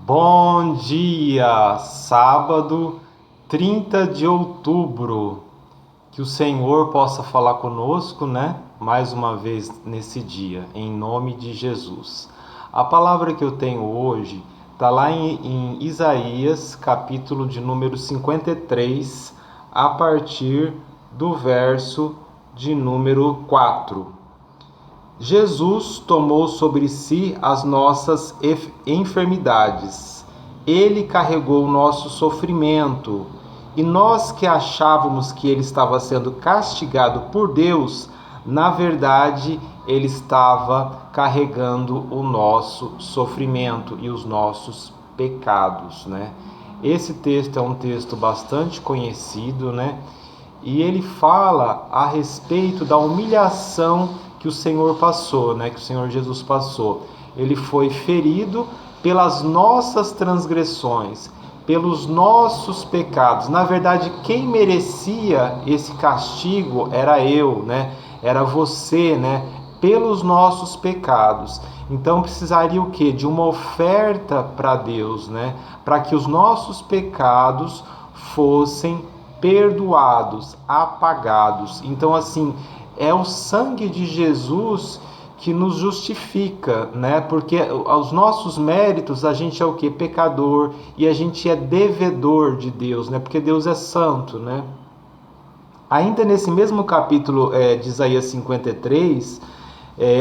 Bom dia, sábado 30 de outubro. Que o Senhor possa falar conosco, mais uma vez nesse dia, em nome de Jesus. A palavra que eu tenho hoje está lá em Isaías, capítulo de número 53, a partir do verso de número 4. Jesus tomou sobre si as nossas enfermidades. Ele carregou o nosso sofrimento. E nós que achávamos que ele estava sendo castigado por Deus, na verdade, ele estava carregando o nosso sofrimento e os nossos pecados, Esse texto é um texto bastante conhecido, E ele fala a respeito da humilhação que o Senhor passou, que o Senhor Jesus passou. Ele foi ferido pelas nossas transgressões, pelos nossos pecados. Na verdade, quem merecia esse castigo era eu, Era você, Pelos nossos pecados. Então precisaria o quê? De uma oferta para Deus, Para que os nossos pecados fossem perdoados, apagados. Então, assim, é o sangue de Jesus que nos justifica, Porque aos nossos méritos a gente é o quê? Pecador, e a gente é devedor de Deus, Porque Deus é santo, Ainda nesse mesmo capítulo de Isaías 53,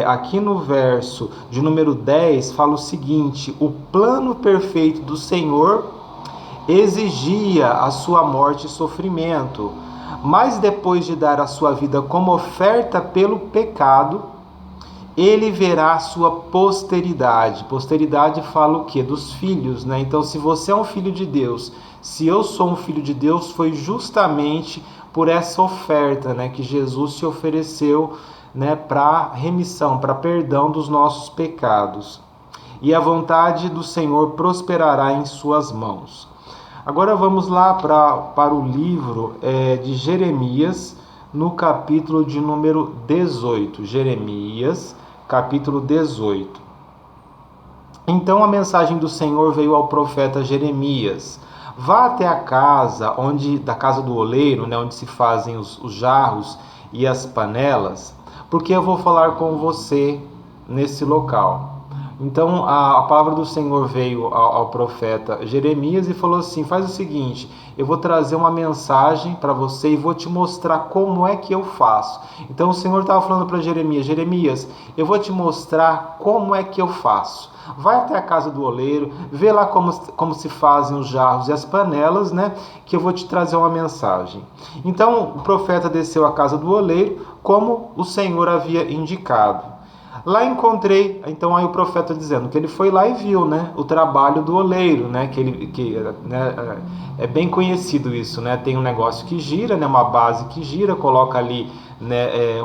aqui no verso de número 10, fala o seguinte: o plano perfeito do Senhor exigia a sua morte e sofrimento, mas depois de dar a sua vida como oferta pelo pecado, ele verá a sua posteridade. Posteridade fala o quê? Dos filhos, Então, se você é um filho de Deus, se eu sou um filho de Deus, foi justamente por essa oferta, que Jesus se ofereceu, para remissão, para perdão dos nossos pecados. E a vontade do Senhor prosperará em suas mãos. Agora vamos lá para o livro de Jeremias, no capítulo de número 18. Jeremias, capítulo 18. Então a mensagem do Senhor veio ao profeta Jeremias: vá até a casa, da casa do oleiro, onde se fazem os jarros e as panelas, porque eu vou falar com você nesse local. Então a palavra do Senhor veio ao profeta Jeremias e falou assim: faz o seguinte, eu vou trazer uma mensagem para você e vou te mostrar como é que eu faço. Então o Senhor estava falando para Jeremias: Jeremias, eu vou te mostrar como é que eu faço. Vai até a casa do oleiro, vê lá como se fazem os jarros e as panelas, que eu vou te trazer uma mensagem. Então o profeta desceu à casa do oleiro, como o Senhor havia indicado. Lá encontrei, então aí o profeta dizendo que ele foi lá e viu, o trabalho do oleiro, é bem conhecido isso, Tem um negócio que gira, uma base que gira, coloca ali,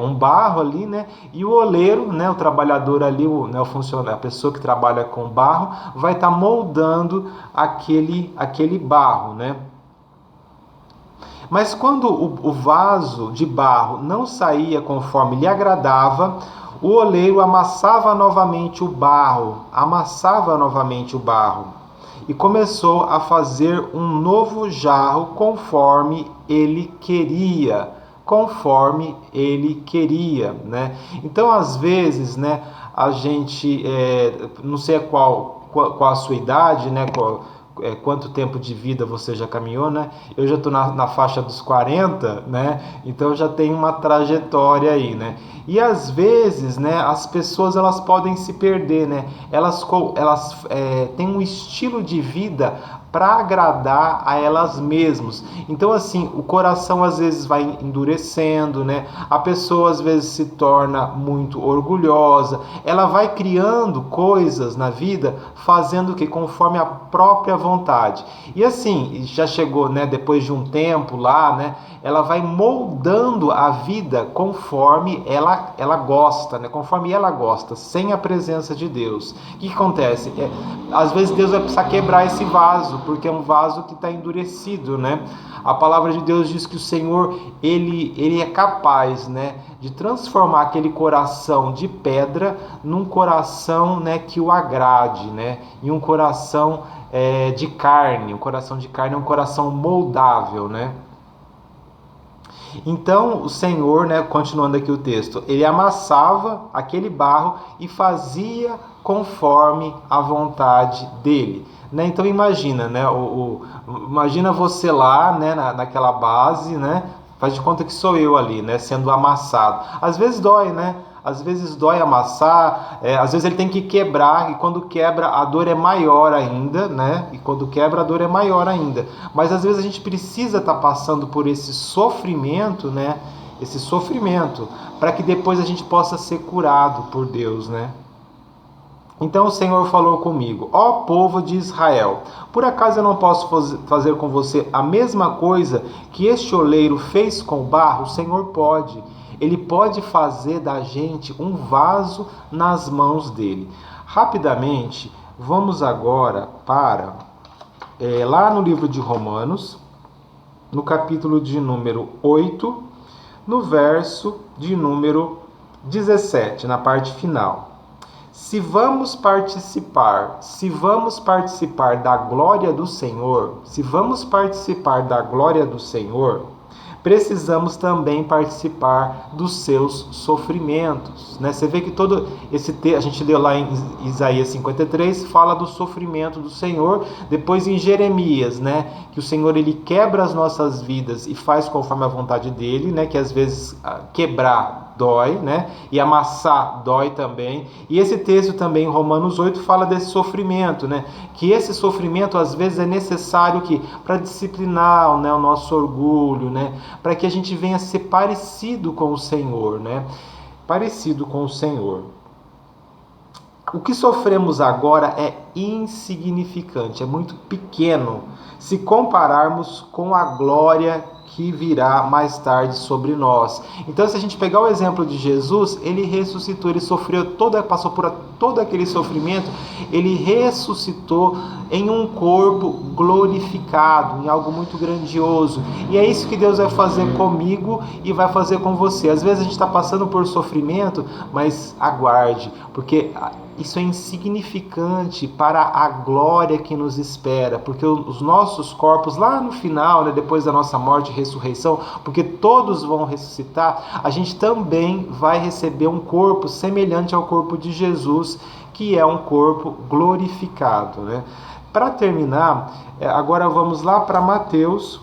um barro ali, e o oleiro, o trabalhador ali, o funcionário, a pessoa que trabalha com barro, vai estar moldando aquele barro, Mas quando o vaso de barro não saía conforme lhe agradava, o oleiro amassava novamente o barro, e começou a fazer um novo jarro conforme ele queria, Então, às vezes, a gente, não sei qual a sua idade, quanto tempo de vida você já caminhou, Eu já estou na faixa dos 40, Então eu já tenho uma trajetória aí, E às vezes, as pessoas elas podem se perder, Elas têm um estilo de vida para agradar a elas mesmas. Então, assim, o coração às vezes vai endurecendo, A pessoa às vezes se torna muito orgulhosa. Ela vai criando coisas na vida, fazendo o que? Conforme a própria vontade. E assim, já chegou, depois de um tempo lá, ela vai moldando a vida conforme ela gosta, Conforme ela gosta, sem a presença de Deus. O que acontece? Às vezes Deus vai precisar quebrar esse vaso, porque é um vaso que está endurecido, A palavra de Deus diz que o Senhor, ele é capaz, de transformar aquele coração de pedra num coração, que o agrade, em um coração de carne. Um coração de carne é um coração moldável, né? Então o Senhor, né, continuando aqui o texto, ele amassava aquele barro e fazia conforme a vontade dele. Né? Então imagina, né, imagina você lá, né, naquela base, né, faz de conta que sou eu ali, né, sendo amassado. Às vezes dói, né? Às vezes dói amassar, às vezes ele tem que quebrar, e quando quebra a dor é maior ainda, né? E quando quebra a dor é maior ainda. Mas às vezes a gente precisa estar passando por esse sofrimento, né? Esse sofrimento, para que depois a gente possa ser curado por Deus, né? Então o Senhor falou comigo: ó povo de Israel, por acaso eu não posso fazer com você a mesma coisa que este oleiro fez com o barro? O Senhor pode. Ele pode fazer da gente um vaso nas mãos dele. Rapidamente, vamos agora para lá no livro de Romanos, no capítulo de número 8, no verso de número 17, na parte final. Se vamos participar da glória do Senhor, precisamos também participar dos seus sofrimentos, né? Você vê que todo esse texto, a gente leu lá em Isaías 53, fala do sofrimento do Senhor. Depois em Jeremias, né, que o Senhor ele quebra as nossas vidas e faz conforme a vontade dele, né, que às vezes quebrar dói, né, e amassar dói também. E esse texto também em Romanos 8 fala desse sofrimento, né, que esse sofrimento às vezes é necessário que para disciplinar, né, o nosso orgulho, né, para que a gente venha ser parecido com o Senhor, né? Parecido com o Senhor. O que sofremos agora é insignificante, é muito pequeno, se compararmos com a glória que virá mais tarde sobre nós. Então, se a gente pegar o exemplo de Jesus, ele ressuscitou, ele passou por todo aquele sofrimento, ele ressuscitou em um corpo glorificado, em algo muito grandioso. E é isso que Deus vai fazer comigo e vai fazer com você. Às vezes a gente está passando por sofrimento, mas aguarde, porque isso é insignificante para a glória que nos espera, porque os nossos corpos lá no final, né, depois da nossa morte e ressurreição, porque todos vão ressuscitar, a gente também vai receber um corpo semelhante ao corpo de Jesus, que é um corpo glorificado, né? Para terminar, agora vamos lá para Mateus,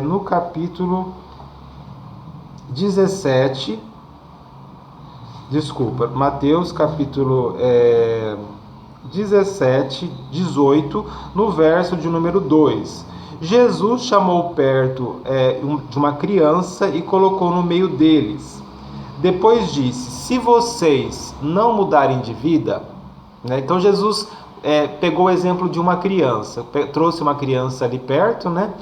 no capítulo 17. Mateus capítulo 17, 18, no verso de número 2. Jesus chamou perto de uma criança e colocou no meio deles. Depois disse: se vocês não mudarem de vida, né? Então Jesus pegou o exemplo de uma criança, trouxe uma criança ali perto, né?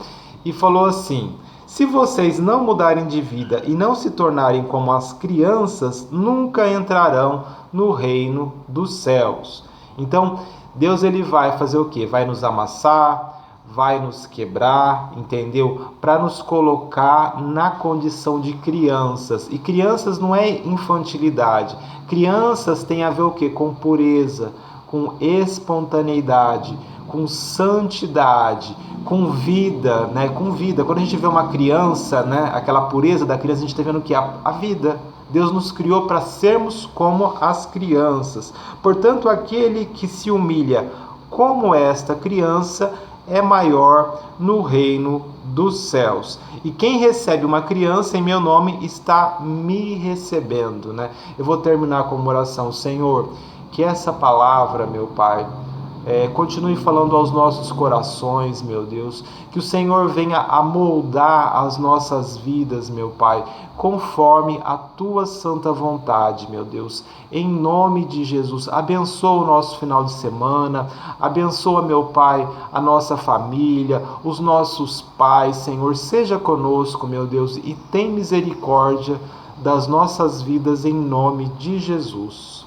E falou assim: se vocês não mudarem de vida e não se tornarem como as crianças, nunca entrarão no reino dos céus. Então, Deus ele vai fazer o quê? Vai nos amassar, vai nos quebrar, entendeu? Para nos colocar na condição de crianças. E crianças não é infantilidade. Crianças tem a ver o quê? Com pureza, com espontaneidade, com santidade, com vida, né? Com vida. Quando a gente vê uma criança, né? Aquela pureza da criança, a gente está vendo o que? A vida. Deus nos criou para sermos como as crianças. Portanto, aquele que se humilha como esta criança é maior no reino dos céus. E quem recebe uma criança em meu nome está me recebendo, né? Eu vou terminar com uma oração. Senhor, que essa palavra, meu Pai, continue falando aos nossos corações, meu Deus, que o Senhor venha a moldar as nossas vidas, meu Pai, conforme a Tua santa vontade, meu Deus, em nome de Jesus. Abençoa o nosso final de semana, abençoa, meu Pai, a nossa família, os nossos pais, Senhor, seja conosco, meu Deus, e tem misericórdia das nossas vidas em nome de Jesus.